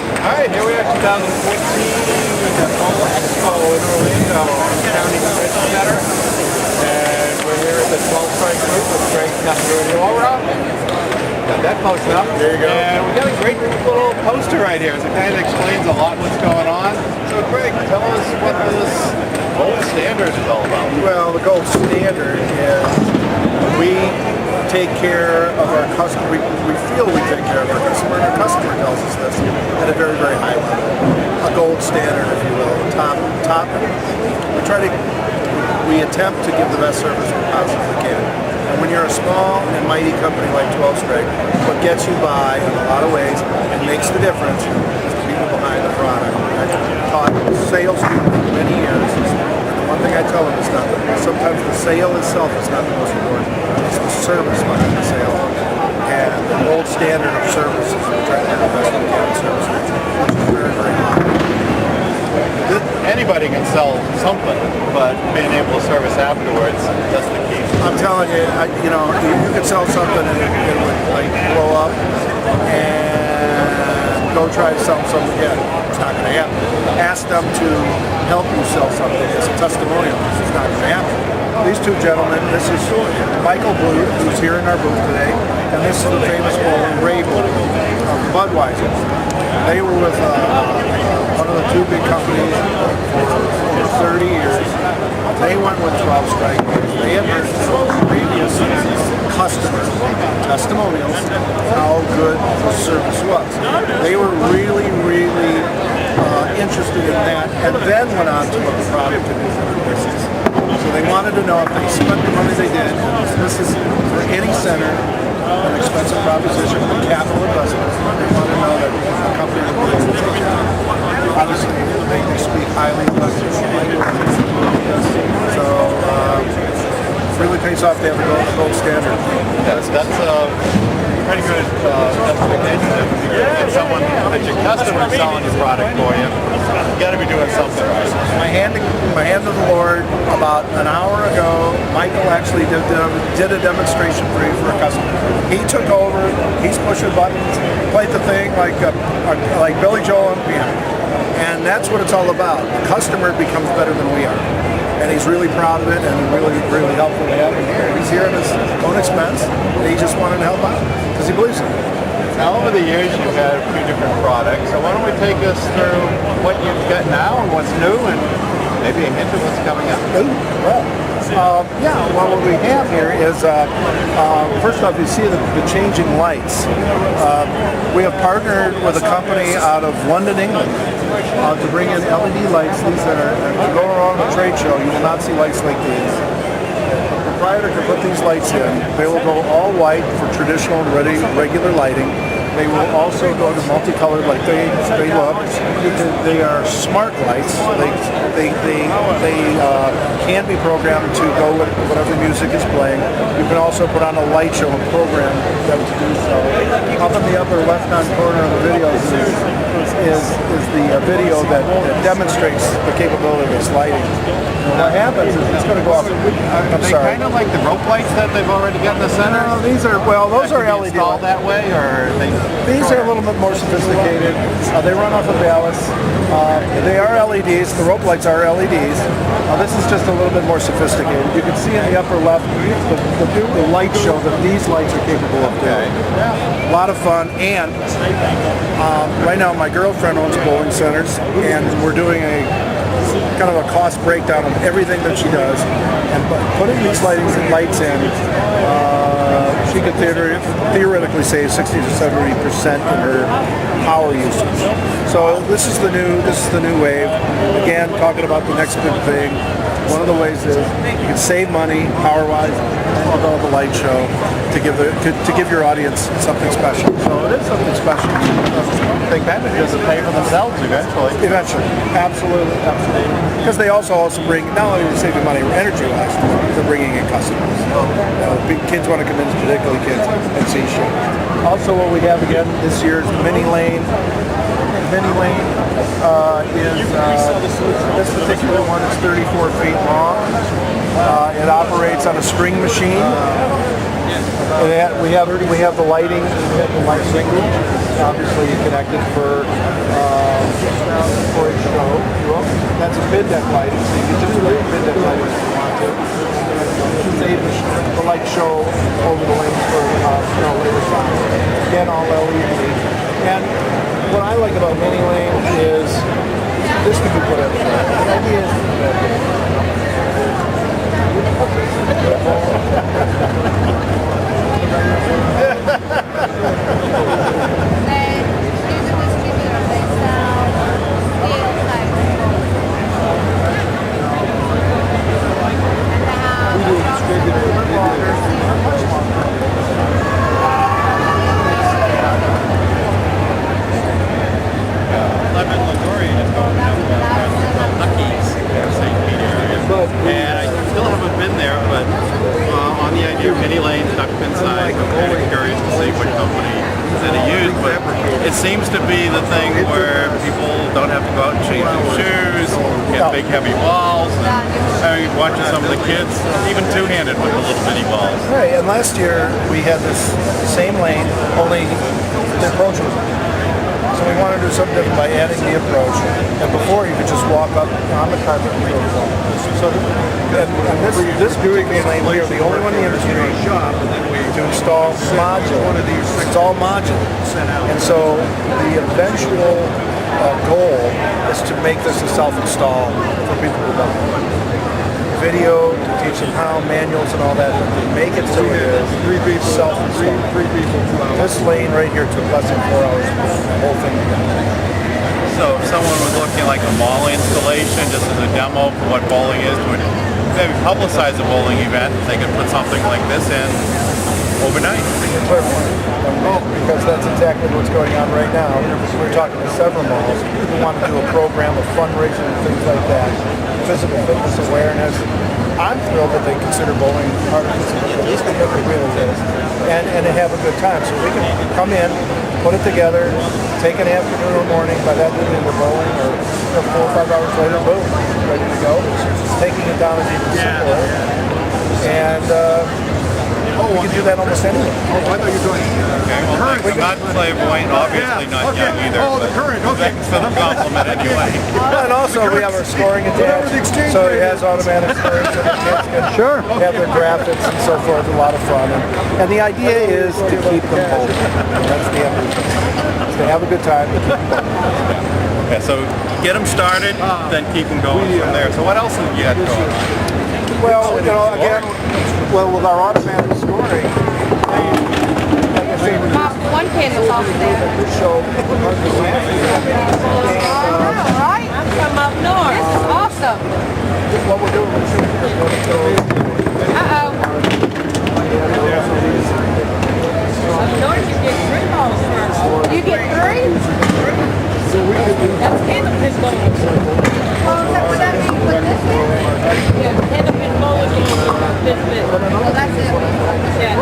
Alright, here we are, 2014, the Bowl Expo in Orlando, County Convention Center. And we're here at the 12th Strike booth with Gregg got that close enough. There you go. And we got a great little poster right here. So it kind of explains a lot what's going on. So Gregg, tell us what this gold standard is all about. Well, the gold standard is we take care of our customer. We feel we take care of our customer, and our customer tells us this at a very, very high level. A gold standard, if you will, top. We attempt to give the best service we possibly can. And when you're a small and mighty company like 12 Strike, what gets you by in a lot of ways and makes the difference is the people behind the product. I've taught salespeople for many years, and the one thing I tell them is that sometimes the sale itself is not the most important. It's the service behind the sale. And the gold standard of service is we try to do the best we can in service, which is very, very high. Anybody can sell something, but being able to service afterwards, that's the key. I'm telling you, you could sell something and it would like blow up and go try to sell something again. It's not going to happen. Ask them to help you sell something. It's a testimonial. It's not going to happen. These two gentlemen, this is Michael Blue, who's here in our booth today, and this is the famous bowler, Ray Blue of Budweiser. They were with one of the two big companies for 30 years. They went with 12 Strike. They had heard from previous customers, testimonials, how good the service was. They were really, really interested in that, and then went on to what the product is. So they wanted to know if they spent the money they did. This is for any center an expensive proposition for capital investment. They want to know that a company will be able to take that. Obviously, they speak highly of us. So it really pays off to have a gold standard. That's pretty good justification. If you get someone that your customer is selling your product for you, you got to be doing something right. My hand to the Lord. About an hour ago, Michael actually did a demonstration for a customer. He took over. He's pushing buttons, played the thing like Billy Joel on piano, and that's what it's all about. The customer becomes better than we are, and he's really proud of it, and really, really helpful to have him here. He's here at his own expense, and he just wanted to help out because he believes in it. Now, over the years, you've had a few different products, so why don't we take us through what you've got now and what's new, and maybe a hint of what's coming up? What we have here is, first off, you see the changing lights. We have partnered with a company out of London, England, to bring in LED lights. These are, if you go around the trade show, you will not see lights like these. The proprietor can put these lights in. They will go all white for traditional and regular lighting. They will also go to multicolored like they look. They are smart lights. They can be programmed to go with whatever music is playing. You can also put on a light show and program them to do so. Up in the upper left-hand corner of the video is the video that demonstrates the capability of this lighting. And what happens is it's going to go off. Are they kind of like the rope lights that they've already got in the center? No, these are those are LED installed that way, or these are a little bit more sophisticated. They run off of ballasts. They are LEDs. The rope lights are LEDs. This is just a little bit more sophisticated. You can see in the upper left the light show that these lights are capable of doing. A lot of fun. And right now my girlfriend owns bowling centers, and we're doing a kind of a cost breakdown of everything that she does, and putting these lights in, she could theoretically save 60 to 70% in her power usage. So this is the new wave. Again, talking about the next big thing. One of the ways is you can save money power-wise on the light show to give your audience something special. So it is something special. They kind of just pay for themselves eventually. Eventually, absolutely. Because they also bring, not only to save you money energy-wise, they're bringing in customers. Kids want to come in, particularly kids, and see show. Also, what we have again this year is the Mini Lane. Mini Lane is this particular one is 34 feet long. It operates on a string machine. We have the lighting, the light single, obviously connected for Got some bid deck lighting, so you can just put bid deck lighting if you want to. Save the light show over the lanes for later signs. Again, all LED. And what I like about Mini Lane is this can be put everywhere. The idea is and I still haven't been there, but on the idea of mini lanes, duck pin size, I'm kind of curious to see what company that they use, but it seems to be the thing where people don't have to go out and change their shoes, get big heavy balls, and I mean, watching some of the kids, even two-handed with the little mini balls. right. And last year we had this same lane, only the approach was. So we wanted to do something different by adding the approach. And before you could just walk up on the carpet and throw the ball. So and this particular lane here, the only one in the industry to install modular. It's all modular. And so the eventual goal is to make this a self-install for people who don't. Video to teach them how, manuals and all that, but to make it so it is self-install. This lane right here took less than 4 hours to put the whole thing together. So if someone was looking like a mall installation, just as a demo for what bowling is, to maybe publicize a bowling event, they could put something like this in overnight. Because that's exactly what's going on right now. We're talking to several malls who want to do a program of fundraising and things like that. Physical fitness awareness. I'm thrilled that they consider bowling part of physical fitness because it really is. And they have a good time. So we can come in, put it together, take an afternoon or morning, by that time we're bowling, or 4 or 5 hours later, boom, ready to go. Taking it down is even simpler. And we can do that almost anywhere. Oh, I thought you were doing Okay, well, thanks. Not flamboyant, obviously not young either. Oh, the but current, okay. Thanks for the compliment anyway. And also we have our scoring attached, so it has automatic scoring, so the kids can have their graphics and so forth. A lot of fun, and the idea is to keep them bowling. That's the end result. Is to have a good time, to keep them bowling. Yeah, so get them started, then keep them going from there. So what else have you got going on? Well, again, with our automatic scoring, like I say, One pin was off there. this show, Right? I'm from up north. This is awesome. what we're doing is Uh-oh. Up north you get 3 balls first. You get 3? That's candlepin bowling. Oh, is that what that means with this one? Yeah, candlepin bowling is this bit. Oh, that's it. Yeah,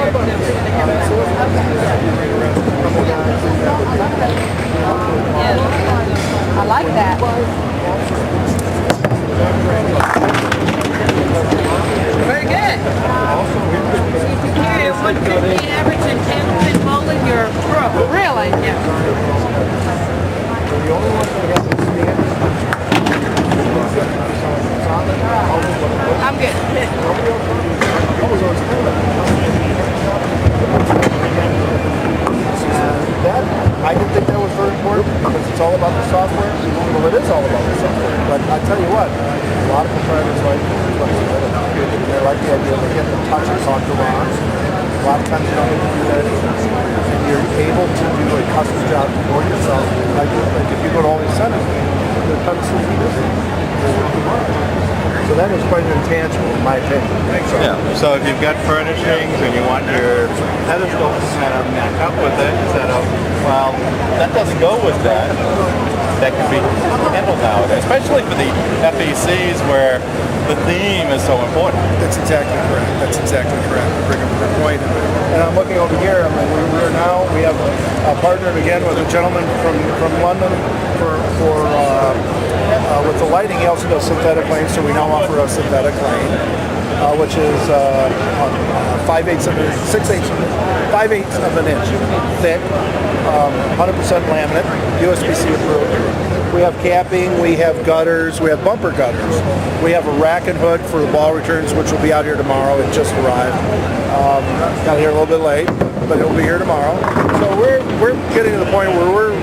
yeah. I like that. Very good. If you carry a 150 average in candlepin bowling, you're a pro. Really? Yeah. the only ones that have to stand. I'm good. That, I didn't think that was very important because it's all about the software. Well, it is all about the software. But I tell you what, a lot of proprietors like flexibility. They like the idea they get to touch and talk to Ron. A lot of times you don't get to do that either. And you're able to do a custom job for yourself. Like if you go to all these centers, they're custom so that is quite an intangible, in my opinion. So, Yeah. So if you've got furnishings and you want your pedestal to kind of match up with it, instead of, well, that doesn't go with that. That can be handled nowadays, especially for the FECs where the theme is so important. that's exactly correct. That's exactly correct. Bring up a good point. And I'm looking over here. I mean, we have partnered again with a gentleman from London with the lighting. He also does synthetic lanes, so we now offer a synthetic lane, which is 5/8 of an inch thick, 100% laminate, USB-C approved. We have capping, we have gutters, we have bumper gutters. We have a rack and hood for the ball returns, which will be out here tomorrow. It just arrived. Got here a little bit late, but it'll be here tomorrow. So we're getting to the point where we're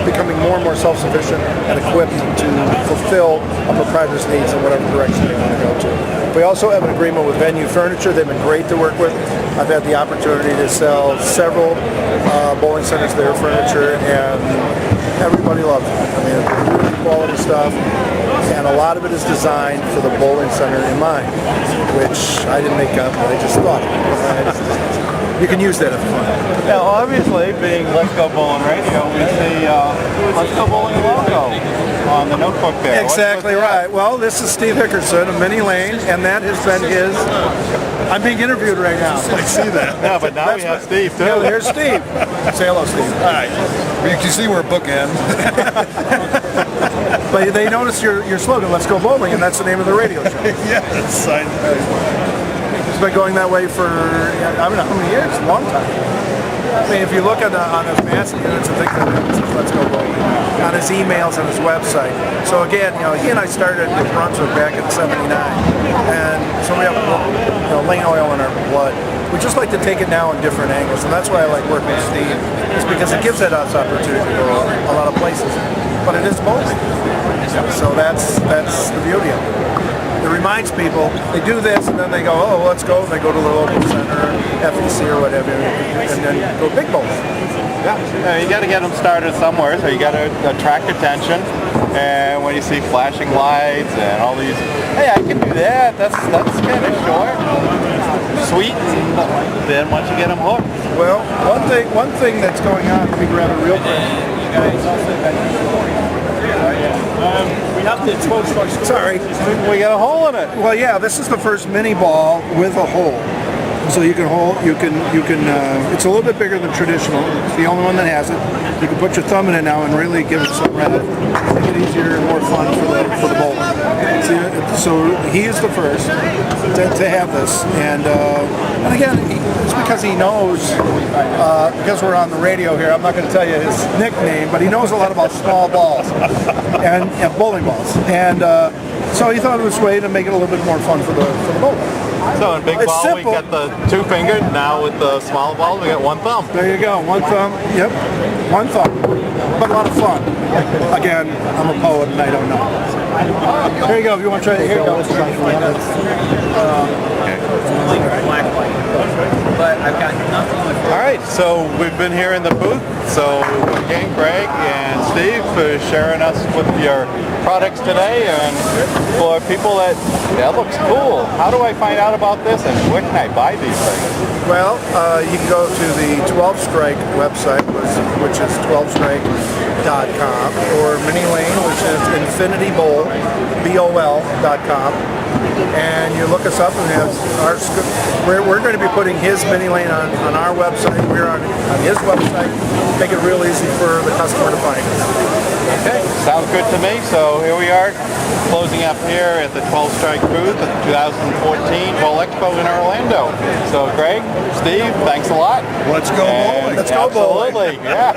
becoming more and more self-sufficient and equipped to fulfill a proprietor's needs in whatever direction they want to go to. We also have an agreement with Venue Furniture. They've been great to work with. I've had the opportunity to sell several bowling centers their furniture, and everybody loves it. I mean, it's really quality stuff, and a lot of it is designed for the bowling center in mind, which I didn't make up, but I just thought of it. You can use that if you want. Yeah, obviously, being Let's Go Bowling Radio, we see Let's Go Bowling logo on the notebook there. Exactly right. Well, this is Steve Hickerson of Mini Lane, and that has been his... I'm being interviewed right now. I see that. Yeah, but now we have Steve, too. Yeah, there's Steve. Say hello, Steve. Hi. You can see we're bookends. But they notice your slogan, Let's Go Bowling, and that's the name of the radio show. Yes. It's been going that way for, I don't know how many years, a long time. I mean, if you look at on his massive units and things like that, it says Let's Go Bowling, on his emails and his website. So again, he and I started in Brunswick back in '79, and so we have Lane oil in our blood. We just like to take it now in different angles, and that's why I like working with Steve, is because it gives us opportunity to go a lot of places. But it is bowling, so that's the beauty of it. It reminds people, they do this and then they go, oh, let's go. And they go to the local center, FEC or whatever, and then go big bowling. Yeah, you got to get them started somewhere, so you got to attract attention. And when you see flashing lights and all these, hey, I can do that. That's kind of short, sweet. And then once you get them hooked. Well, one thing that's going on, if we grab it real quick, you guys. We have the 12 strikes. Sorry. We got a hole in it. Well, yeah, this is the first mini ball with a hole. So you can hold, it's a little bit bigger than traditional. It's the only one that has it. You can put your thumb in it now and really give it some rev. Make it easier and more fun for the bowler. So he is the first to have this. And again, it's because he knows, because we're on the radio here, I'm not going to tell you his nickname, but he knows a lot about small balls and bowling balls. And so he thought it was a way to make it a little bit more fun for the bowler. So in big It's ball, simple. we got the 2-fingered. Now with the small ball, we got 1 thumb. There you go, 1 thumb. Yep, 1 thumb. But a lot of fun. Again, I'm a poet and I don't know. Here you go. If you want to try it, here you go. But I've got nothing. All right, so we've been here in the booth. So again, Greg and Steve for sharing us with your products today, and for people that looks cool. How do I find out about this, and where can I buy these things? Well, you can go to the 12 Strike website, which is 12strike.com, or Mini Lane, which is infinitybol.com. And you look us up, and we're going to be putting his Mini Lane on our website. We're on his website. Make it real easy for the customer to find us. Okay, sounds good to me. So here we are, closing up here at the 12 Strike booth at the 2014 Bowl Expo in Orlando. So Greg, Steve, thanks a lot. Let's go bowling. Let's go bowling. Absolutely, yeah.